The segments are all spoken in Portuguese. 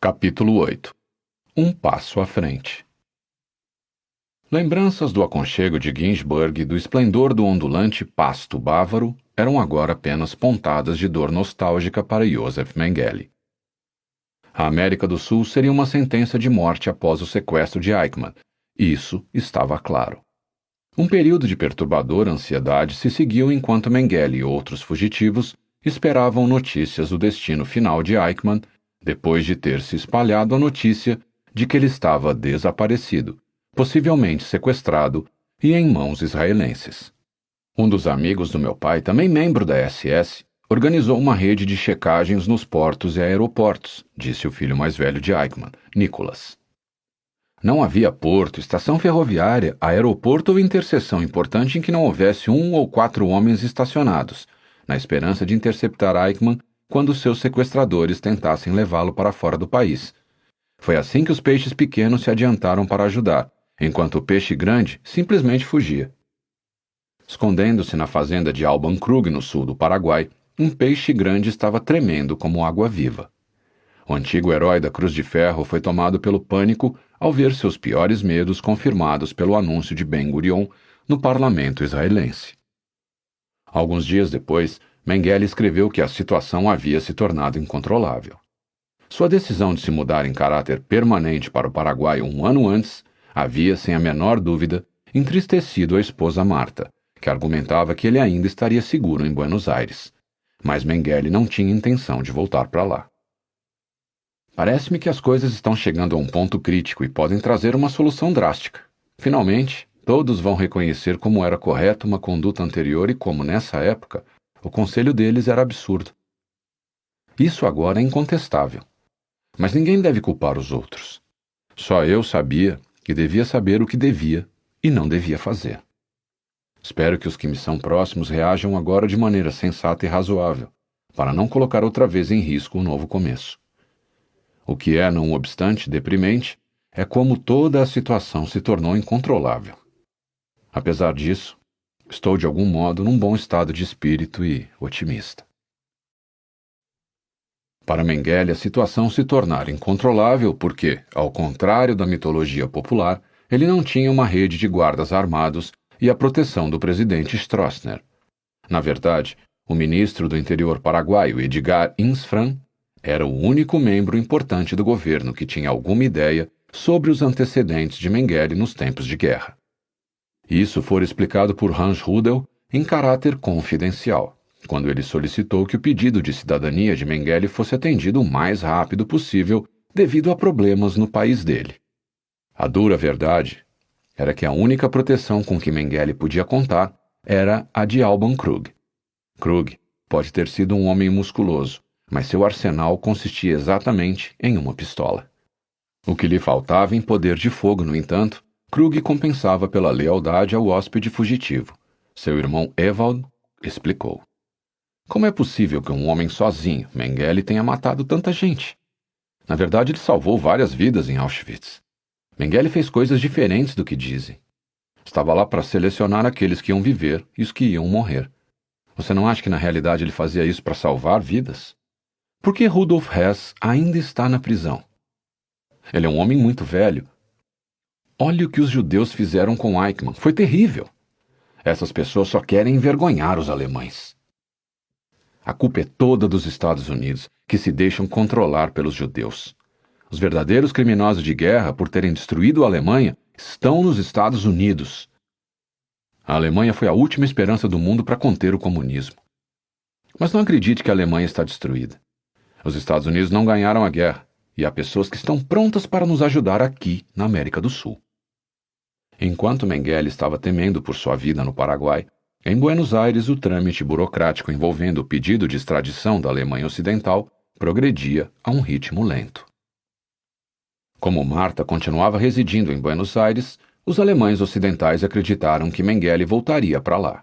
Capítulo 8. Um passo à frente. Lembranças do aconchego de Ginsburg e do esplendor do ondulante pasto bávaro eram agora apenas pontadas de dor nostálgica para Joseph Mengele. A América do Sul seria uma sentença de morte após o sequestro de Eichmann. Isso estava claro. Um período de perturbadora ansiedade se seguiu enquanto Mengele e outros fugitivos esperavam notícias do destino final de Eichmann, depois de ter se espalhado a notícia de que ele estava desaparecido, possivelmente sequestrado e em mãos israelenses. Um dos amigos do meu pai, também membro da SS, organizou uma rede de checagens nos portos e aeroportos, disse o filho mais velho de Eichmann, Nicholas. Não havia porto, estação ferroviária, aeroporto ou interseção importante em que não houvesse 1 ou 4 homens estacionados, na esperança de interceptar Eichmann quando seus sequestradores tentassem levá-lo para fora do país. Foi assim que os peixes pequenos se adiantaram para ajudar, enquanto o peixe grande simplesmente fugia. Escondendo-se na fazenda de Alban Krug, no sul do Paraguai, um peixe grande estava tremendo como água-viva. O antigo herói da Cruz de Ferro foi tomado pelo pânico ao ver seus piores medos confirmados pelo anúncio de Ben-Gurion no parlamento israelense. Alguns dias depois, Mengele escreveu que a situação havia se tornado incontrolável. Sua decisão de se mudar em caráter permanente para o Paraguai 1 ano antes havia, sem a menor dúvida, entristecido a esposa Marta, que argumentava que ele ainda estaria seguro em Buenos Aires. Mas Mengele não tinha intenção de voltar para lá. Parece-me que as coisas estão chegando a um ponto crítico e podem trazer uma solução drástica. Finalmente, todos vão reconhecer como era correta uma conduta anterior e como, nessa época, o conselho deles era absurdo. Isso agora é incontestável. Mas ninguém deve culpar os outros. Só eu sabia que devia saber o que devia e não devia fazer. Espero que os que me são próximos reajam agora de maneira sensata e razoável, para não colocar outra vez em risco um novo começo. O que é, não obstante, deprimente, é como toda a situação se tornou incontrolável. Apesar disso, estou de algum modo num bom estado de espírito e otimista. Para Mengele, a situação se tornara incontrolável porque, ao contrário da mitologia popular, ele não tinha uma rede de guardas armados e a proteção do presidente Stroessner. Na verdade, o ministro do interior paraguaio, Edgar Insfran, era o único membro importante do governo que tinha alguma ideia sobre os antecedentes de Mengele nos tempos de guerra. Isso fora explicado por Hans Rudel em caráter confidencial, quando ele solicitou que o pedido de cidadania de Mengele fosse atendido o mais rápido possível devido a problemas no país dele. A dura verdade era que a única proteção com que Mengele podia contar era a de Alban Krug. Krug pode ter sido um homem musculoso, mas seu arsenal consistia exatamente em uma pistola. O que lhe faltava em poder de fogo, no entanto, Krug compensava pela lealdade ao hóspede fugitivo. Seu irmão Ewald explicou. Como é possível que um homem sozinho, Mengele, tenha matado tanta gente? Na verdade, ele salvou várias vidas em Auschwitz. Mengele fez coisas diferentes do que dizem. Estava lá para selecionar aqueles que iam viver e os que iam morrer. Você não acha que na realidade ele fazia isso para salvar vidas? Por que Rudolf Hess ainda está na prisão? Ele é um homem muito velho. Olhe o que os judeus fizeram com Eichmann. Foi terrível. Essas pessoas só querem envergonhar os alemães. A culpa é toda dos Estados Unidos, que se deixam controlar pelos judeus. Os verdadeiros criminosos de guerra, por terem destruído a Alemanha, estão nos Estados Unidos. A Alemanha foi a última esperança do mundo para conter o comunismo. Mas não acredite que a Alemanha está destruída. Os Estados Unidos não ganharam a guerra, e há pessoas que estão prontas para nos ajudar aqui, na América do Sul. Enquanto Mengele estava temendo por sua vida no Paraguai, em Buenos Aires o trâmite burocrático envolvendo o pedido de extradição da Alemanha Ocidental progredia a um ritmo lento. Como Marta continuava residindo em Buenos Aires, os alemães ocidentais acreditaram que Mengele voltaria para lá.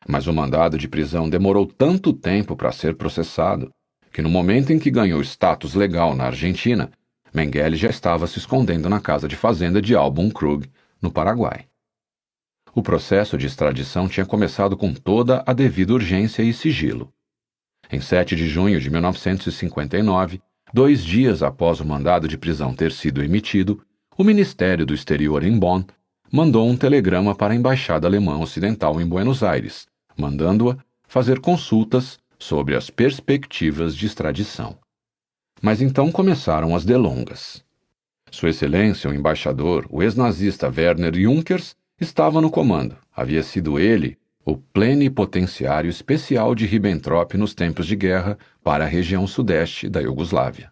Mas o mandado de prisão demorou tanto tempo para ser processado que no momento em que ganhou status legal na Argentina, Mengele já estava se escondendo na casa de fazenda de Alban Krug, no Paraguai. O processo de extradição tinha começado com toda a devida urgência e sigilo. Em 7 de junho de 1959, 2 dias após o mandado de prisão ter sido emitido, o Ministério do Exterior em Bonn mandou um telegrama para a Embaixada Alemã Ocidental em Buenos Aires, mandando-a fazer consultas sobre as perspectivas de extradição. Mas então começaram as delongas. Sua Excelência, o embaixador, o ex-nazista Werner Junkers, estava no comando. Havia sido ele o plenipotenciário especial de Ribbentrop nos tempos de guerra para a região sudeste da Iugoslávia.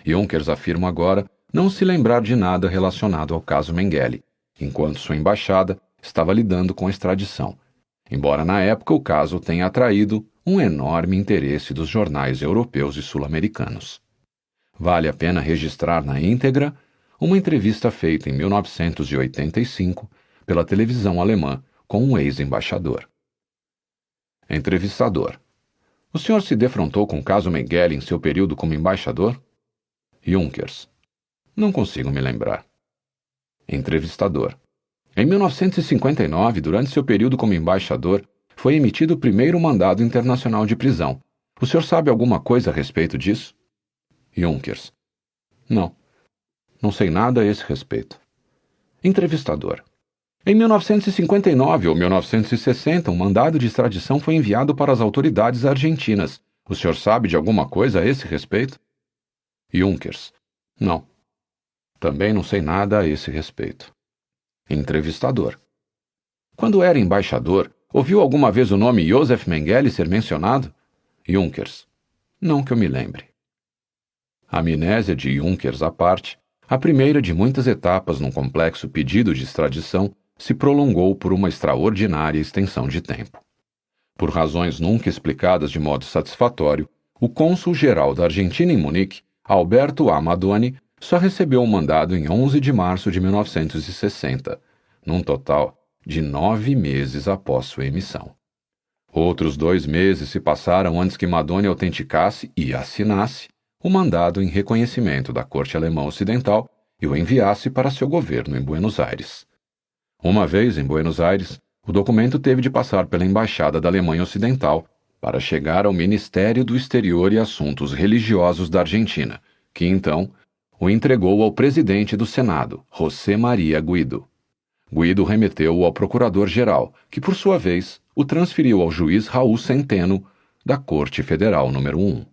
Junkers afirma agora não se lembrar de nada relacionado ao caso Mengele, enquanto sua embaixada estava lidando com a extradição, embora na época o caso tenha atraído um enorme interesse dos jornais europeus e sul-americanos. Vale a pena registrar na íntegra uma entrevista feita em 1985 pela televisão alemã com um ex-embaixador. Entrevistador: o senhor se defrontou com o caso Mengele em seu período como embaixador? Junkers: não consigo me lembrar. Entrevistador: em 1959, durante seu período como embaixador, foi emitido o primeiro mandado internacional de prisão. O senhor sabe alguma coisa a respeito disso? Junkers: não sei nada a esse respeito. Entrevistador: em 1959 ou 1960, um mandado de extradição foi enviado para as autoridades argentinas. O senhor sabe de alguma coisa a esse respeito? Junkers: não. Também não sei nada a esse respeito. Entrevistador: quando era embaixador, ouviu alguma vez o nome Josef Mengele ser mencionado? Junkers: não que eu me lembre. A amnésia de Junkers à parte, a primeira de muitas etapas num complexo pedido de extradição se prolongou por uma extraordinária extensão de tempo. Por razões nunca explicadas de modo satisfatório, o cônsul-geral da Argentina em Munique, Alberto A. Madoni, só recebeu o mandado em 11 de março de 1960, num total de 9 meses após sua emissão. Outros 2 meses se passaram antes que Madoni autenticasse e assinasse o mandado em reconhecimento da Corte Alemã Ocidental e o enviasse para seu governo em Buenos Aires. Uma vez em Buenos Aires, o documento teve de passar pela Embaixada da Alemanha Ocidental para chegar ao Ministério do Exterior e Assuntos Religiosos da Argentina, que então o entregou ao presidente do Senado, José Maria Guido. Guido remeteu-o ao procurador-geral, que por sua vez o transferiu ao juiz Raul Centeno, da Corte Federal número 1.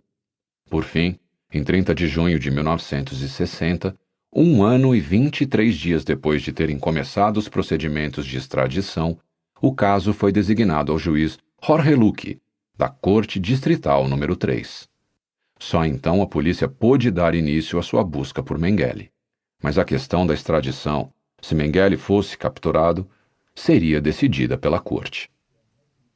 Por fim, em 30 de junho de 1960, 1 ano e 23 dias depois de terem começado os procedimentos de extradição, o caso foi designado ao juiz Jorge Luque, da Corte Distrital número 3. Só então a polícia pôde dar início à sua busca por Mengele. Mas a questão da extradição, se Mengele fosse capturado, seria decidida pela Corte.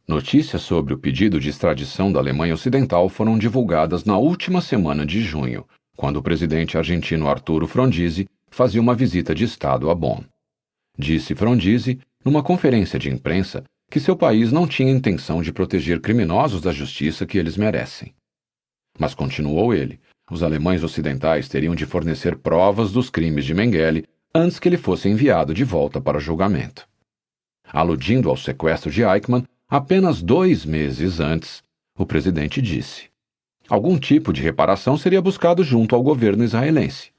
Notícias sobre o pedido de extradição da Alemanha Ocidental foram divulgadas na última semana de junho, quando o presidente argentino Arturo Frondizi fazia uma visita de Estado a Bonn. Disse Frondizi, numa conferência de imprensa, que seu país não tinha intenção de proteger criminosos da justiça que eles merecem. Mas continuou ele, os alemães ocidentais teriam de fornecer provas dos crimes de Mengele antes que ele fosse enviado de volta para julgamento. Aludindo ao sequestro de Eichmann, apenas 2 meses antes, o presidente disse: algum tipo de reparação seria buscado junto ao governo israelense.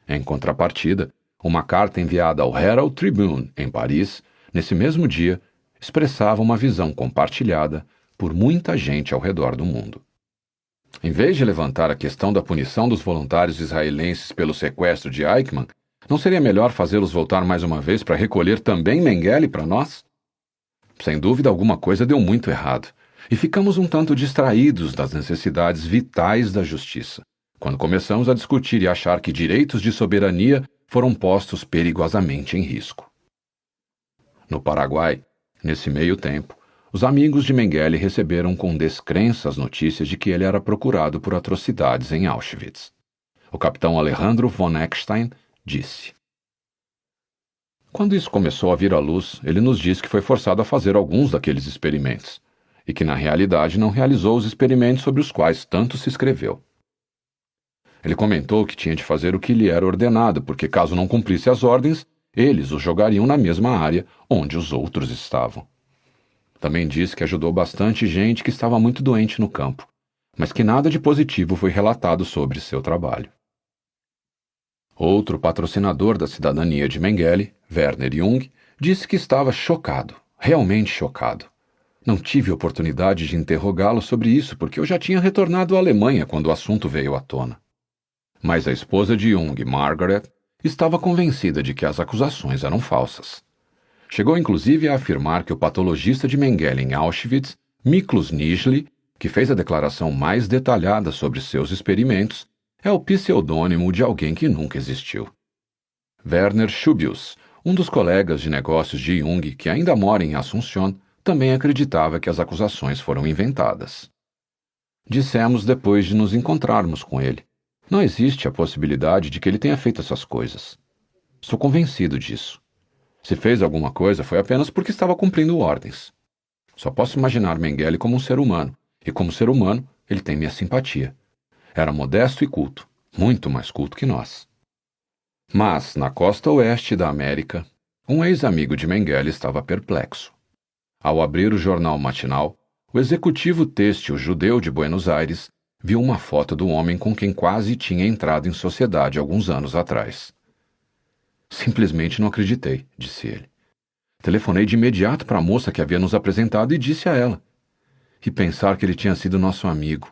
Em contrapartida, uma carta enviada ao Herald Tribune, em Paris, nesse mesmo dia, expressava uma visão compartilhada por muita gente ao redor do mundo. Em vez de levantar a questão da punição dos voluntários israelenses pelo sequestro de Eichmann, não seria melhor fazê-los voltar mais uma vez para recolher também Mengele para nós? Sem dúvida, alguma coisa deu muito errado, e ficamos um tanto distraídos das necessidades vitais da justiça, quando começamos a discutir e achar que direitos de soberania foram postos perigosamente em risco. No Paraguai, nesse meio tempo, os amigos de Mengele receberam com descrença as notícias de que ele era procurado por atrocidades em Auschwitz. O capitão Alejandro von Eckstein disse: quando isso começou a vir à luz, ele nos disse que foi forçado a fazer alguns daqueles experimentos, e que na realidade não realizou os experimentos sobre os quais tanto se escreveu. Ele comentou que tinha de fazer o que lhe era ordenado, porque caso não cumprisse as ordens, eles o jogariam na mesma área onde os outros estavam. Também disse que ajudou bastante gente que estava muito doente no campo, mas que nada de positivo foi relatado sobre seu trabalho. Outro patrocinador da cidadania de Mengele, Werner Jung, disse que estava chocado, realmente chocado. Não tive oportunidade de interrogá-lo sobre isso porque eu já tinha retornado à Alemanha quando o assunto veio à tona. Mas a esposa de Jung, Margaret, estava convencida de que as acusações eram falsas. Chegou inclusive a afirmar que o patologista de Mengele em Auschwitz, Miklós Nyström, que fez a declaração mais detalhada sobre seus experimentos, é o pseudônimo de alguém que nunca existiu. Werner Schubius, um dos colegas de negócios de Jung que ainda mora em Assunção, também acreditava que as acusações foram inventadas. Dissemos depois de nos encontrarmos com ele: não existe a possibilidade de que ele tenha feito essas coisas. Sou convencido disso. Se fez alguma coisa foi apenas porque estava cumprindo ordens. Só posso imaginar Mengele como um ser humano, e como ser humano ele tem minha simpatia. Era modesto e culto, muito mais culto que nós. Mas, na costa oeste da América, um ex-amigo de Mengele estava perplexo. Ao abrir o jornal matinal, o executivo têxtil judeu de Buenos Aires viu uma foto do homem com quem quase tinha entrado em sociedade alguns anos atrás. Simplesmente não acreditei, disse ele. Telefonei de imediato para a moça que havia nos apresentado e disse a ela. E pensar que ele tinha sido nosso amigo.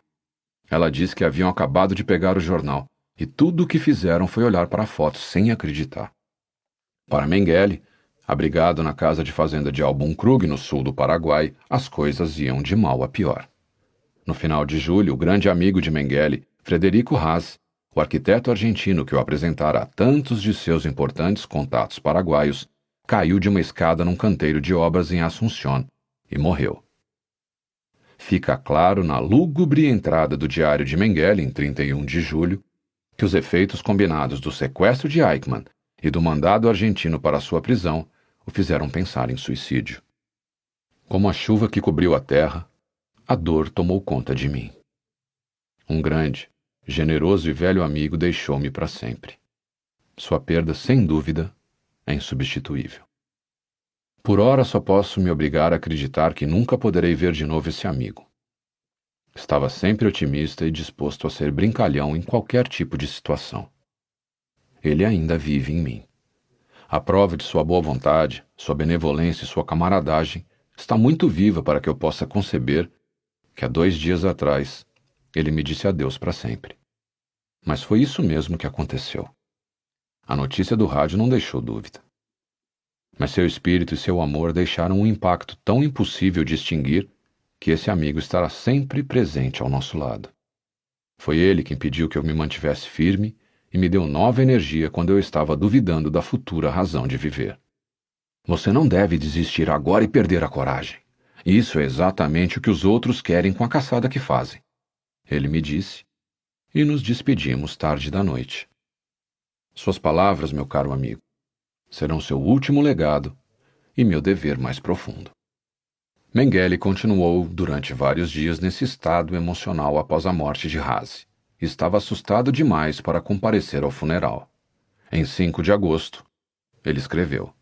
Ela disse que haviam acabado de pegar o jornal, e tudo o que fizeram foi olhar para a foto sem acreditar. Para Mengele, abrigado na casa de fazenda de Albuquerque, no sul do Paraguai, as coisas iam de mal a pior. No final de julho, o grande amigo de Mengele, Frederico Haas, o arquiteto argentino que o apresentara a tantos de seus importantes contatos paraguaios, caiu de uma escada num canteiro de obras em Assunção e morreu. Fica claro na lúgubre entrada do diário de Mengele, em 31 de julho, que os efeitos combinados do sequestro de Eichmann e do mandado argentino para sua prisão o fizeram pensar em suicídio. Como a chuva que cobriu a terra, a dor tomou conta de mim. Um grande, generoso e velho amigo deixou-me para sempre. Sua perda, sem dúvida, é insubstituível. Por ora só posso me obrigar a acreditar que nunca poderei ver de novo esse amigo. Estava sempre otimista e disposto a ser brincalhão em qualquer tipo de situação. Ele ainda vive em mim. A prova de sua boa vontade, sua benevolência e sua camaradagem está muito viva para que eu possa conceber que há 2 dias atrás ele me disse adeus para sempre. Mas foi isso mesmo que aconteceu. A notícia do rádio não deixou dúvida. Mas seu espírito e seu amor deixaram um impacto tão impossível de extinguir que esse amigo estará sempre presente ao nosso lado. Foi ele quem pediu que eu me mantivesse firme e me deu nova energia quando eu estava duvidando da futura razão de viver. Você não deve desistir agora e perder a coragem. Isso é exatamente o que os outros querem com a caçada que fazem. Ele me disse, e nos despedimos tarde da noite. Suas palavras, meu caro amigo, serão seu último legado e meu dever mais profundo. Mengele continuou durante vários dias nesse estado emocional após a morte de Haas. Estava assustado demais para comparecer ao funeral. Em 5 de agosto, ele escreveu: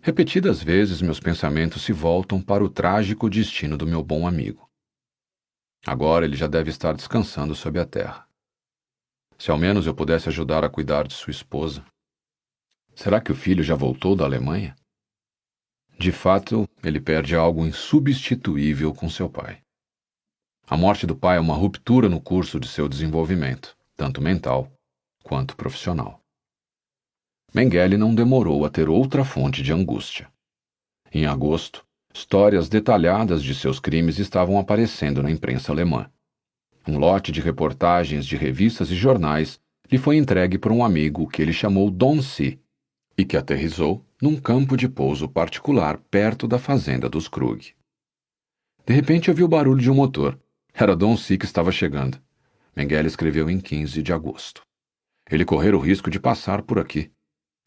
repetidas vezes meus pensamentos se voltam para o trágico destino do meu bom amigo. Agora ele já deve estar descansando sob a terra. Se ao menos eu pudesse ajudar a cuidar de sua esposa. Será que o filho já voltou da Alemanha? De fato, ele perde algo insubstituível com seu pai. A morte do pai é uma ruptura no curso de seu desenvolvimento, tanto mental quanto profissional. Mengele não demorou a ter outra fonte de angústia. Em agosto, histórias detalhadas de seus crimes estavam aparecendo na imprensa alemã. Um lote de reportagens de revistas e jornais lhe foi entregue por um amigo que ele chamou Don C., e que aterrissou num campo de pouso particular perto da fazenda dos Krug. De repente ouviu o barulho de um motor. Era Don C. que estava chegando. Mengele escreveu em 15 de agosto. Ele correra o risco de passar por aqui.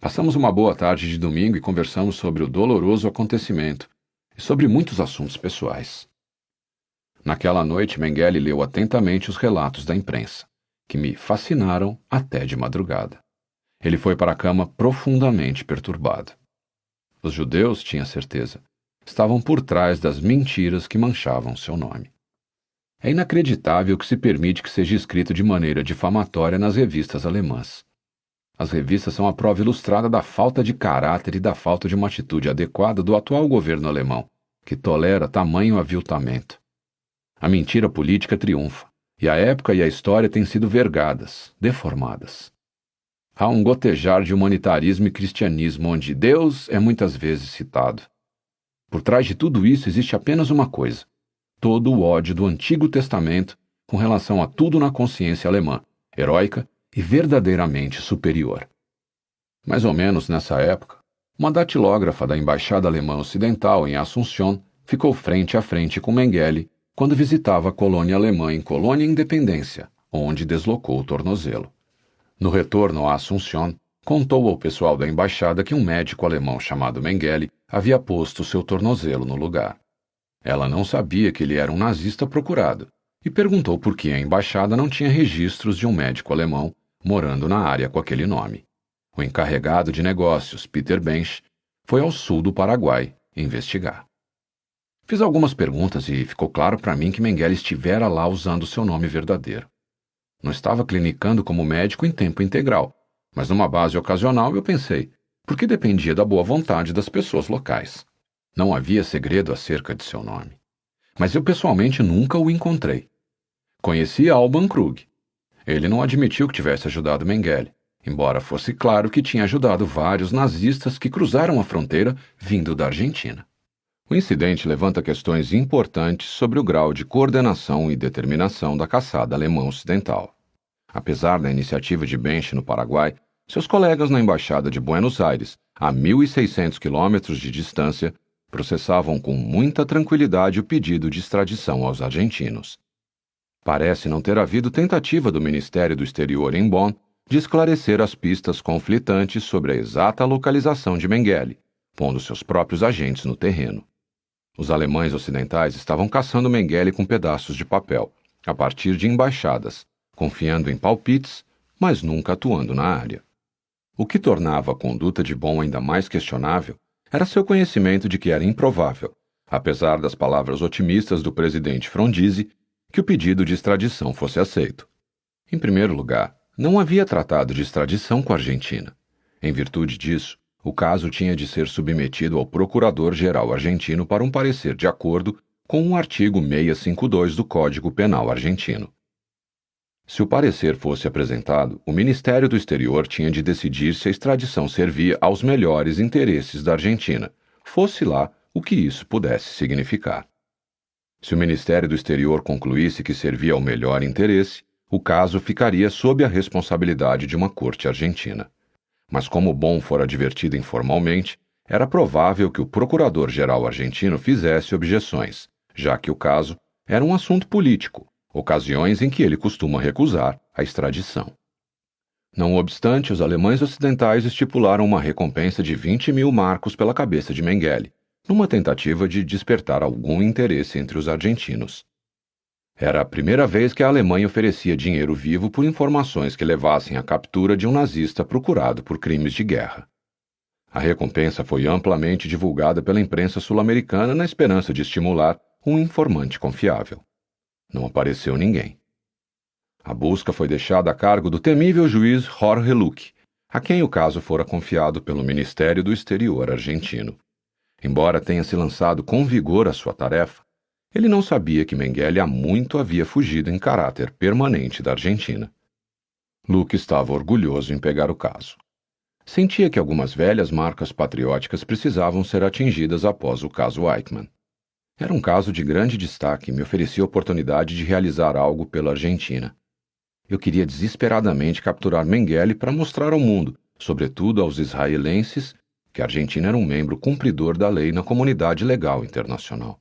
Passamos uma boa tarde de domingo e conversamos sobre o doloroso acontecimento e sobre muitos assuntos pessoais. Naquela noite, Mengele leu atentamente os relatos da imprensa, que me fascinaram até de madrugada. Ele foi para a cama profundamente perturbado. Os judeus, tinha certeza, estavam por trás das mentiras que manchavam seu nome. É inacreditável que se permite que seja escrito de maneira difamatória nas revistas alemãs. As revistas são a prova ilustrada da falta de caráter e da falta de uma atitude adequada do atual governo alemão, que tolera tamanho aviltamento. A mentira política triunfa, e a época e a história têm sido vergadas, deformadas. Há um gotejar de humanitarismo e cristianismo onde Deus é muitas vezes citado. Por trás de tudo isso existe apenas uma coisa: todo o ódio do Antigo Testamento com relação a tudo na consciência alemã, heróica e verdadeiramente superior. Mais ou menos nessa época, uma datilógrafa da Embaixada Alemã Ocidental em Assunção ficou frente a frente com Mengele quando visitava a colônia alemã em Colônia Independência, onde deslocou o tornozelo. No retorno a Assunção, contou ao pessoal da embaixada que um médico alemão chamado Mengele havia posto seu tornozelo no lugar. Ela não sabia que ele era um nazista procurado e perguntou por que a embaixada não tinha registros de um médico alemão morando na área com aquele nome. O encarregado de negócios, Peter Bench, foi ao sul do Paraguai investigar. Fiz algumas perguntas e ficou claro para mim que Mengele estivera lá usando seu nome verdadeiro. Não estava clinicando como médico em tempo integral, mas numa base ocasional eu pensei, porque dependia da boa vontade das pessoas locais. Não havia segredo acerca de seu nome. Mas eu pessoalmente nunca o encontrei. Conheci Alban Krug. Ele não admitiu que tivesse ajudado Mengele, embora fosse claro que tinha ajudado vários nazistas que cruzaram a fronteira vindo da Argentina. O incidente levanta questões importantes sobre o grau de coordenação e determinação da caçada alemã ocidental. Apesar da iniciativa de Bench no Paraguai, seus colegas na Embaixada de Buenos Aires, a 1.600 quilômetros de distância, processavam com muita tranquilidade o pedido de extradição aos argentinos. Parece não ter havido tentativa do Ministério do Exterior em Bonn de esclarecer as pistas conflitantes sobre a exata localização de Mengele, pondo seus próprios agentes no terreno. Os alemães ocidentais estavam caçando Mengele com pedaços de papel, a partir de embaixadas, confiando em palpites, mas nunca atuando na área. O que tornava a conduta de Bonn ainda mais questionável era seu conhecimento de que era improvável, apesar das palavras otimistas do presidente Frondizi, que o pedido de extradição fosse aceito. Em primeiro lugar, não havia tratado de extradição com a Argentina. Em virtude disso, o caso tinha de ser submetido ao Procurador-Geral argentino para um parecer de acordo com o artigo 652 do Código Penal argentino. Se o parecer fosse apresentado, o Ministério do Exterior tinha de decidir se a extradição servia aos melhores interesses da Argentina, fosse lá o que isso pudesse significar. Se o Ministério do Exterior concluísse que servia ao melhor interesse, o caso ficaria sob a responsabilidade de uma corte argentina. Mas como Bonn fora advertido informalmente, era provável que o procurador-geral argentino fizesse objeções, já que o caso era um assunto político, ocasiões em que ele costuma recusar a extradição. Não obstante, os alemães ocidentais estipularam uma recompensa de 20.000 marcos pela cabeça de Mengele, numa tentativa de despertar algum interesse entre os argentinos. Era a primeira vez que a Alemanha oferecia dinheiro vivo por informações que levassem à captura de um nazista procurado por crimes de guerra. A recompensa foi amplamente divulgada pela imprensa sul-americana na esperança de estimular um informante confiável. Não apareceu ninguém. A busca foi deixada a cargo do temível juiz Jorge Luque, a quem o caso fora confiado pelo Ministério do Exterior argentino. Embora tenha se lançado com vigor à sua tarefa, ele não sabia que Mengele há muito havia fugido em caráter permanente da Argentina. Luque estava orgulhoso em pegar o caso. Sentia que algumas velhas marcas patrióticas precisavam ser atingidas após o caso Eichmann. Era um caso de grande destaque e me oferecia a oportunidade de realizar algo pela Argentina. Eu queria desesperadamente capturar Mengele para mostrar ao mundo, sobretudo aos israelenses, que a Argentina era um membro cumpridor da lei na comunidade legal internacional.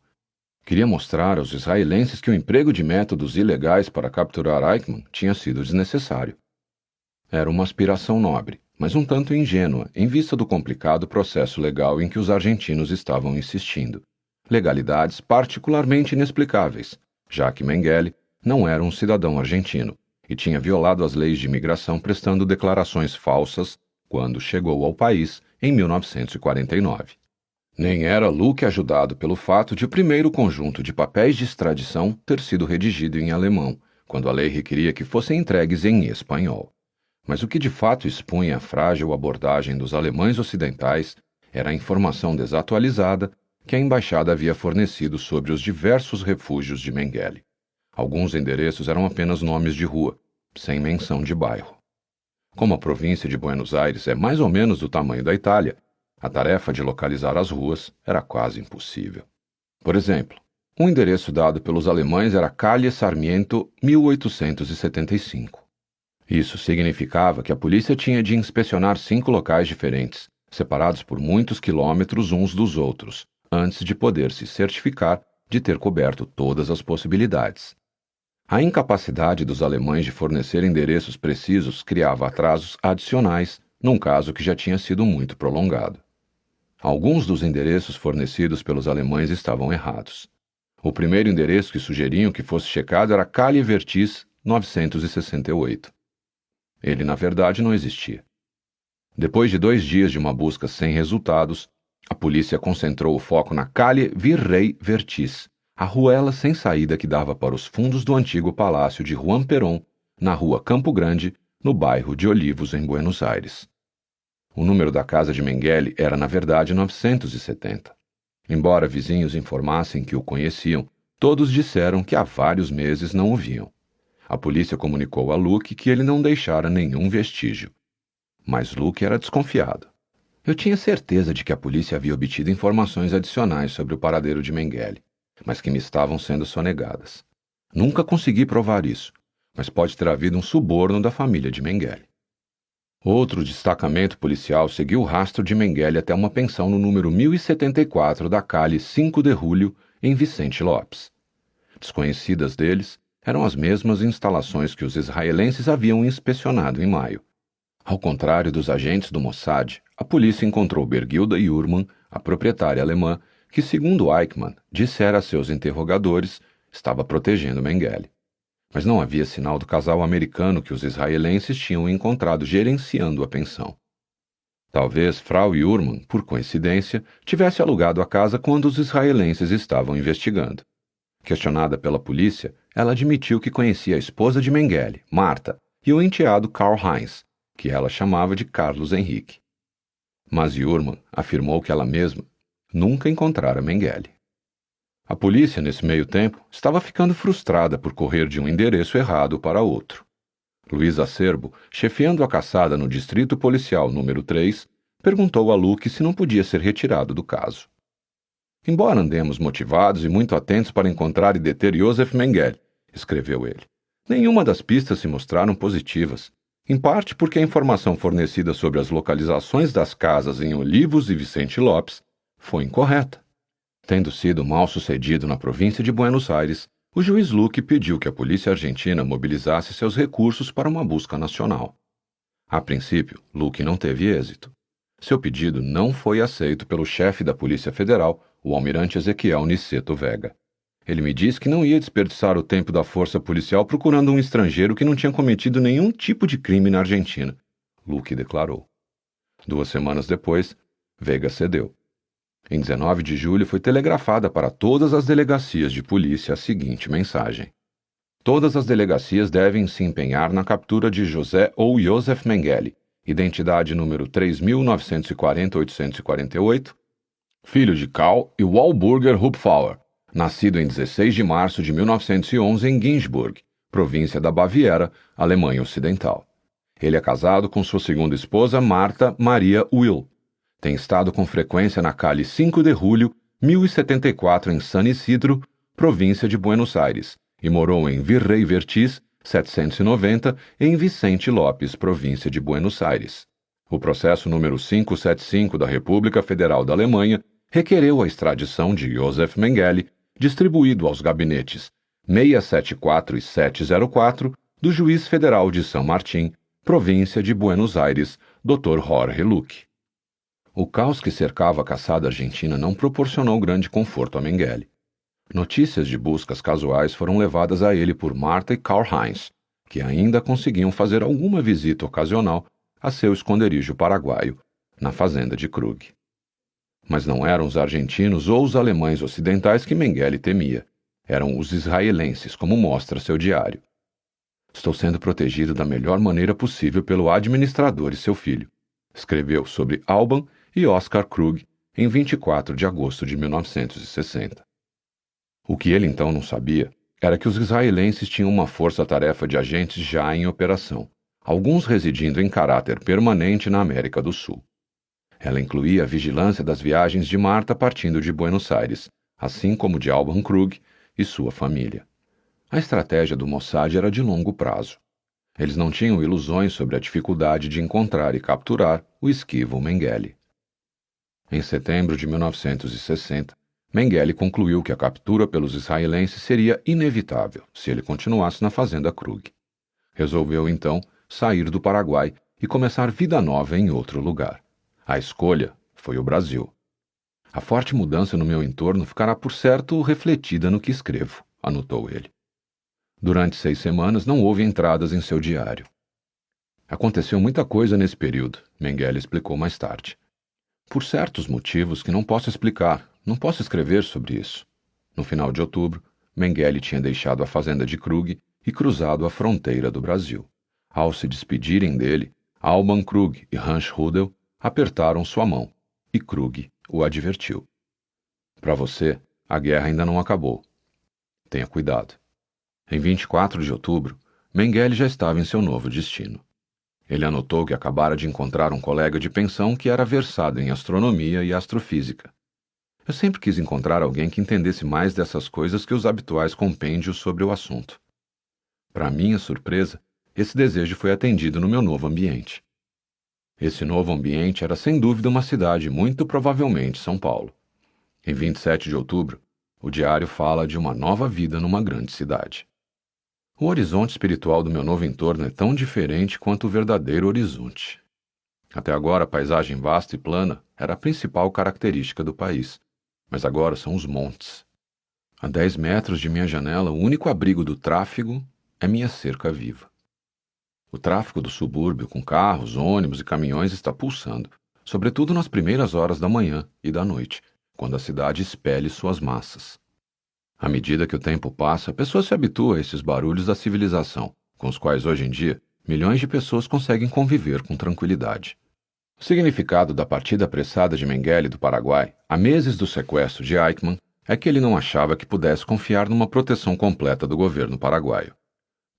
Queria mostrar aos israelenses que o emprego de métodos ilegais para capturar Eichmann tinha sido desnecessário. Era uma aspiração nobre, mas um tanto ingênua em vista do complicado processo legal em que os argentinos estavam insistindo. Legalidades particularmente inexplicáveis, já que Mengele não era um cidadão argentino e tinha violado as leis de imigração prestando declarações falsas quando chegou ao país em 1949. Nem era Luke ajudado pelo fato de o primeiro conjunto de papéis de extradição ter sido redigido em alemão, quando a lei requeria que fossem entregues em espanhol. Mas o que de fato expunha a frágil abordagem dos alemães ocidentais era a informação desatualizada que a embaixada havia fornecido sobre os diversos refúgios de Mengele. Alguns endereços eram apenas nomes de rua, sem menção de bairro. Como a província de Buenos Aires é mais ou menos do tamanho da Itália, a tarefa de localizar as ruas era quase impossível. Por exemplo, um endereço dado pelos alemães era Calle Sarmiento 1875. Isso significava que a polícia tinha de inspecionar 5 locais diferentes, separados por muitos quilômetros uns dos outros, antes de poder se certificar de ter coberto todas as possibilidades. A incapacidade dos alemães de fornecer endereços precisos criava atrasos adicionais, num caso que já tinha sido muito prolongado. Alguns dos endereços fornecidos pelos alemães estavam errados. O primeiro endereço que sugeriam que fosse checado era Calle Vertis 968. Ele, na verdade, não existia. Depois de 2 dias de uma busca sem resultados, a polícia concentrou o foco na Calle Virrey Vertis, a ruela sem saída que dava para os fundos do antigo palácio de Juan Perón, na rua Campo Grande, no bairro de Olivos, em Buenos Aires. O número da casa de Mengele era, na verdade, 970. Embora vizinhos informassem que o conheciam, todos disseram que há vários meses não o viam. A polícia comunicou a Luke que ele não deixara nenhum vestígio. Mas Luke era desconfiado. Eu tinha certeza de que a polícia havia obtido informações adicionais sobre o paradeiro de Mengele, mas que me estavam sendo sonegadas. Nunca consegui provar isso, mas pode ter havido um suborno da família de Mengele. Outro destacamento policial seguiu o rastro de Mengele até uma pensão no número 1074 da Calle 5 de Julho, em Vicente Lopes. Desconhecidas deles, eram as mesmas instalações que os israelenses haviam inspecionado em maio. Ao contrário dos agentes do Mossad, a polícia encontrou Bergilda Jurman, a proprietária alemã, que, segundo Eichmann, dissera a seus interrogadores, estava protegendo Mengele. Mas não havia sinal do casal americano que os israelenses tinham encontrado gerenciando a pensão. Talvez Frau Jurman, por coincidência, tivesse alugado a casa quando os israelenses estavam investigando. Questionada pela polícia, ela admitiu que conhecia a esposa de Mengele, Marta, e o enteado Karl-Heinz, que ela chamava de Carlos Henrique. Mas Jurman afirmou que ela mesma nunca encontrara Mengele. A polícia, nesse meio tempo, estava ficando frustrada por correr de um endereço errado para outro. Luiz Acerbo, chefiando a caçada no Distrito Policial número 3, perguntou a Luke se não podia ser retirado do caso. Embora andemos motivados e muito atentos para encontrar e deter Josef Mengele, escreveu ele, nenhuma das pistas se mostraram positivas, em parte porque a informação fornecida sobre as localizações das casas em Olivos e Vicente Lopes foi incorreta. Tendo sido mal sucedido na província de Buenos Aires, o juiz Luque pediu que a polícia argentina mobilizasse seus recursos para uma busca nacional. A princípio, Luque não teve êxito. Seu pedido não foi aceito pelo chefe da Polícia Federal, o almirante Ezequiel Niceto Vega. Ele me disse que não ia desperdiçar o tempo da força policial procurando um estrangeiro que não tinha cometido nenhum tipo de crime na Argentina, Luque declarou. 2 semanas depois, Vega cedeu. Em 19 de julho foi telegrafada para todas as delegacias de polícia a seguinte mensagem: todas as delegacias devem se empenhar na captura de José ou Josef Mengele, identidade número 3.940.848, filho de Karl e Walburger Hupfauer, nascido em 16 de março de 1911 em Ginsburg, província da Baviera, Alemanha Ocidental. Ele é casado com sua segunda esposa, Marta Maria Will. Tem estado com frequência na Calle 5 de Julho, 1074 em San Isidro, província de Buenos Aires, e morou em Virrey Vertis, 790, em Vicente Lopes, província de Buenos Aires. O processo número 575 da República Federal da Alemanha requereu a extradição de Josef Mengele, distribuído aos gabinetes 674 e 704 do juiz federal de São Martim, província de Buenos Aires, Dr. Jorge Luque. O caos que cercava a caçada argentina não proporcionou grande conforto a Mengele. Notícias de buscas casuais foram levadas a ele por Marta e Karl-Heinz, que ainda conseguiam fazer alguma visita ocasional a seu esconderijo paraguaio, na fazenda de Krug. Mas não eram os argentinos ou os alemães ocidentais que Mengele temia. Eram os israelenses, como mostra seu diário. Estou sendo protegido da melhor maneira possível pelo administrador e seu filho, escreveu sobre Alban e Oscar Krug em 24 de agosto de 1960. O que ele então não sabia era que os israelenses tinham uma força-tarefa de agentes já em operação, alguns residindo em caráter permanente na América do Sul. Ela incluía a vigilância das viagens de Marta partindo de Buenos Aires, assim como de Alban Krug e sua família. A estratégia do Mossad era de longo prazo. Eles não tinham ilusões sobre a dificuldade de encontrar e capturar o esquivo Mengele. Em setembro de 1960, Mengele concluiu que a captura pelos israelenses seria inevitável se ele continuasse na fazenda Krug. Resolveu, então, sair do Paraguai e começar vida nova em outro lugar. A escolha foi o Brasil. A forte mudança no meu entorno ficará, por certo, refletida no que escrevo, anotou ele. Durante 6 semanas não houve entradas em seu diário. Aconteceu muita coisa nesse período, Mengele explicou mais tarde. Por certos motivos que não posso explicar, não posso escrever sobre isso. No final de outubro, Mengele tinha deixado a fazenda de Krug e cruzado a fronteira do Brasil. Ao se despedirem dele, Alban Krug e Hans Rudel apertaram sua mão, e Krug o advertiu. Para você, a guerra ainda não acabou. Tenha cuidado. Em 24 de outubro, Mengele já estava em seu novo destino. Ele anotou que acabara de encontrar um colega de pensão que era versado em astronomia e astrofísica. Eu sempre quis encontrar alguém que entendesse mais dessas coisas que os habituais compêndios sobre o assunto. Para minha surpresa, esse desejo foi atendido no meu novo ambiente. Esse novo ambiente era sem dúvida uma cidade, muito provavelmente São Paulo. Em 27 de outubro, o diário fala de uma nova vida numa grande cidade. O horizonte espiritual do meu novo entorno é tão diferente quanto o verdadeiro horizonte. Até agora, a paisagem vasta e plana era a principal característica do país, mas agora são os montes. A 10 metros de minha janela, o único abrigo do tráfego é minha cerca viva. O tráfego do subúrbio, com carros, ônibus e caminhões, está pulsando, sobretudo nas primeiras horas da manhã e da noite, quando a cidade expele suas massas. À medida que o tempo passa, a pessoa se habitua a esses barulhos da civilização, com os quais hoje em dia milhões de pessoas conseguem conviver com tranquilidade. O significado da partida apressada de Mengele do Paraguai, há meses do sequestro de Eichmann, é que ele não achava que pudesse confiar numa proteção completa do governo paraguaio.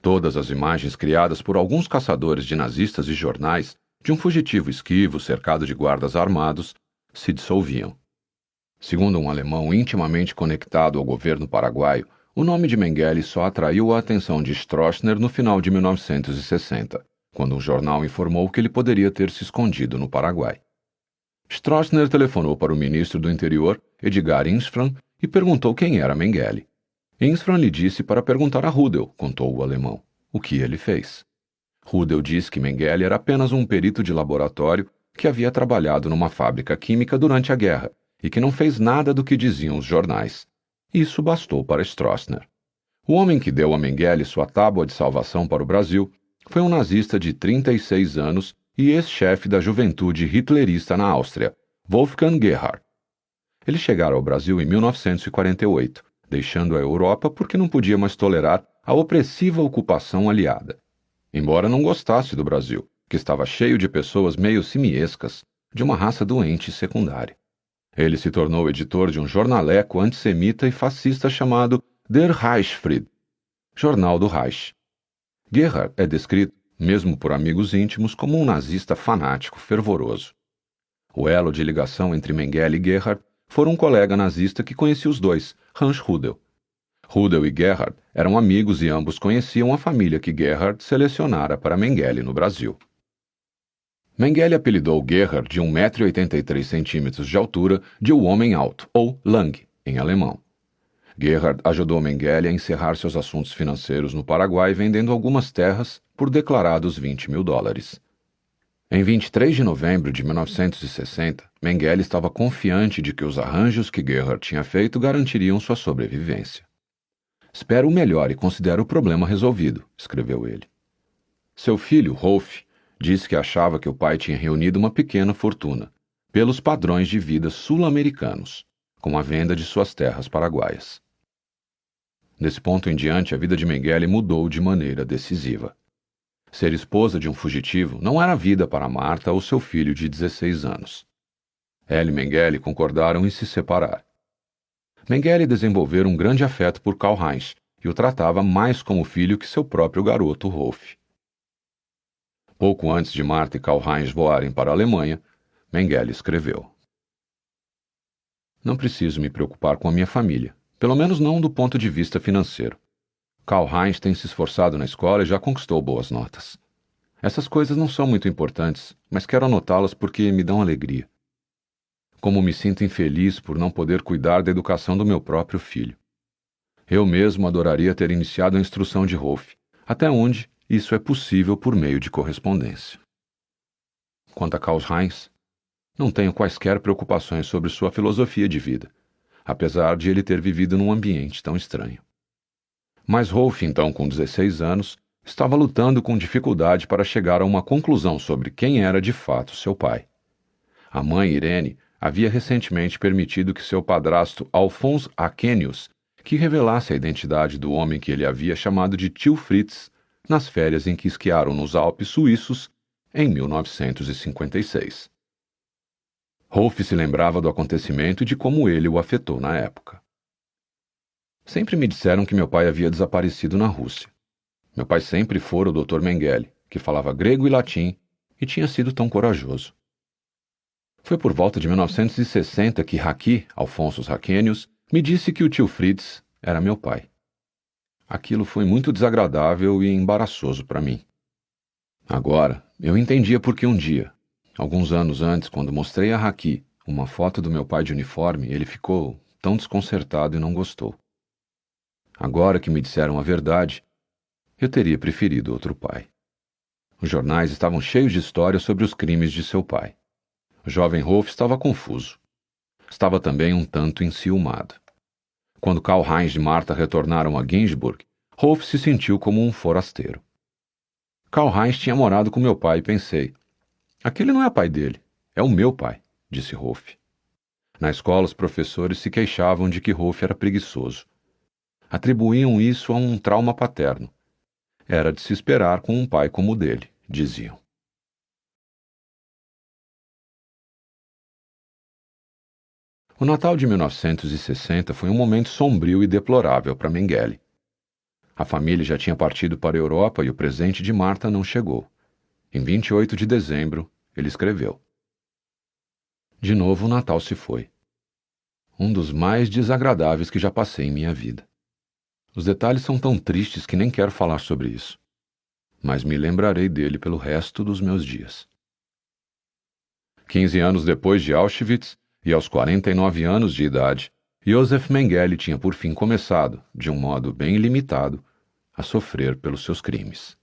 Todas as imagens criadas por alguns caçadores de nazistas e jornais de um fugitivo esquivo cercado de guardas armados se dissolviam. Segundo um alemão intimamente conectado ao governo paraguaio, o nome de Mengele só atraiu a atenção de Stroessner no final de 1960, quando um jornal informou que ele poderia ter se escondido no Paraguai. Stroessner telefonou para o ministro do Interior, Edgar Insfran, e perguntou quem era Mengele. Insfran lhe disse para perguntar a Rudel, contou o alemão, o que ele fez. Rudel disse que Mengele era apenas um perito de laboratório que havia trabalhado numa fábrica química durante a guerra e que não fez nada do que diziam os jornais. Isso bastou para Stroessner. O homem que deu a Mengele sua tábua de salvação para o Brasil foi um nazista de 36 anos e ex-chefe da juventude hitlerista na Áustria, Wolfgang Gerhard. Ele chegara ao Brasil em 1948, deixando a Europa porque não podia mais tolerar a opressiva ocupação aliada. Embora não gostasse do Brasil, que estava cheio de pessoas meio simiescas, de uma raça doente e secundária. Ele se tornou editor de um jornaleco antissemita e fascista chamado Der Reichsfried, Jornal do Reich. Gerhard é descrito, mesmo por amigos íntimos, como um nazista fanático fervoroso. O elo de ligação entre Mengele e Gerhard foi um colega nazista que conhecia os dois, Hans Rudel. Rudel e Gerhard eram amigos e ambos conheciam a família que Gerhard selecionara para Mengele no Brasil. Mengele apelidou Gerhard, de 1,83 m de altura, de O Homem Alto, ou Lang, em alemão. Gerhard ajudou Mengele a encerrar seus assuntos financeiros no Paraguai vendendo algumas terras por declarados $20.000. Em 23 de novembro de 1960, Mengele estava confiante de que os arranjos que Gerhard tinha feito garantiriam sua sobrevivência. Espero o melhor e considero o problema resolvido, escreveu ele. Seu filho, Rolf, disse que achava que o pai tinha reunido uma pequena fortuna. pelos padrões de vida sul-americanos, com a venda de suas terras paraguaias. Desse ponto em diante, a vida de Mengele mudou de maneira decisiva. Ser esposa de um fugitivo não era vida para Marta ou seu filho de 16 anos. Ela e Mengele concordaram em se separar. Mengele desenvolvera um grande afeto por Karl-Heinz e o tratava mais como filho que seu próprio garoto Rolf. Pouco antes de Marta e Karl-Heinz voarem para a Alemanha, Mengele escreveu: Não preciso me preocupar com a minha família, pelo menos não do ponto de vista financeiro. Karl-Heinz tem se esforçado na escola e já conquistou boas notas. Essas coisas não são muito importantes, mas quero anotá-las porque me dão alegria. Como me sinto infeliz por não poder cuidar da educação do meu próprio filho. Eu mesmo adoraria ter iniciado a instrução de Rolf, até onde isso é possível por meio de correspondência. Quanto a Karl-Heinz, não tenho quaisquer preocupações sobre sua filosofia de vida, apesar de ele ter vivido num ambiente tão estranho. Mas Rolf, então com 16 anos, estava lutando com dificuldade para chegar a uma conclusão sobre quem era de fato seu pai. A mãe, Irene, havia recentemente permitido que seu padrasto Alphonse Aquenius que revelasse a identidade do homem que ele havia chamado de tio Fritz nas férias em que esquiaram nos Alpes suíços em 1956. Rolf se lembrava do acontecimento e de como ele o afetou na época. Sempre me disseram que meu pai havia desaparecido na Rússia. Meu pai sempre fora o Dr. Mengele, que falava grego e latim e tinha sido tão corajoso. Foi por volta de 1960 que Haki, Alphonsus Aquenius, me disse que o tio Fritz era meu pai. Aquilo foi muito desagradável e embaraçoso para mim. Agora, eu entendia por que um dia, alguns anos antes, quando mostrei a Haki uma foto do meu pai de uniforme, ele ficou tão desconcertado e não gostou. Agora que me disseram a verdade, eu teria preferido outro pai. Os jornais estavam cheios de histórias sobre os crimes de seu pai. O jovem Rolf estava confuso. Estava também um tanto enciumado. Quando Karl-Heinz e Marta retornaram a Ginsburg, Rolf se sentiu como um forasteiro. Karl-Heinz tinha morado com meu pai e pensei: aquele não é pai dele, é o meu pai, disse Rolf. Na escola, os professores se queixavam de que Rolf era preguiçoso. Atribuíam isso a um trauma paterno. Era de se esperar com um pai como o dele, diziam. O Natal de 1960 foi um momento sombrio e deplorável para Mengele. A família já tinha partido para a Europa e o presente de Marta não chegou. Em 28 de dezembro, ele escreveu: De novo o Natal se foi. Um dos mais desagradáveis que já passei em minha vida. Os detalhes são tão tristes que nem quero falar sobre isso. Mas me lembrarei dele pelo resto dos meus dias. 15 anos depois de Auschwitz, e aos 49 anos de idade, Josef Mengele tinha por fim começado, de um modo bem limitado, a sofrer pelos seus crimes.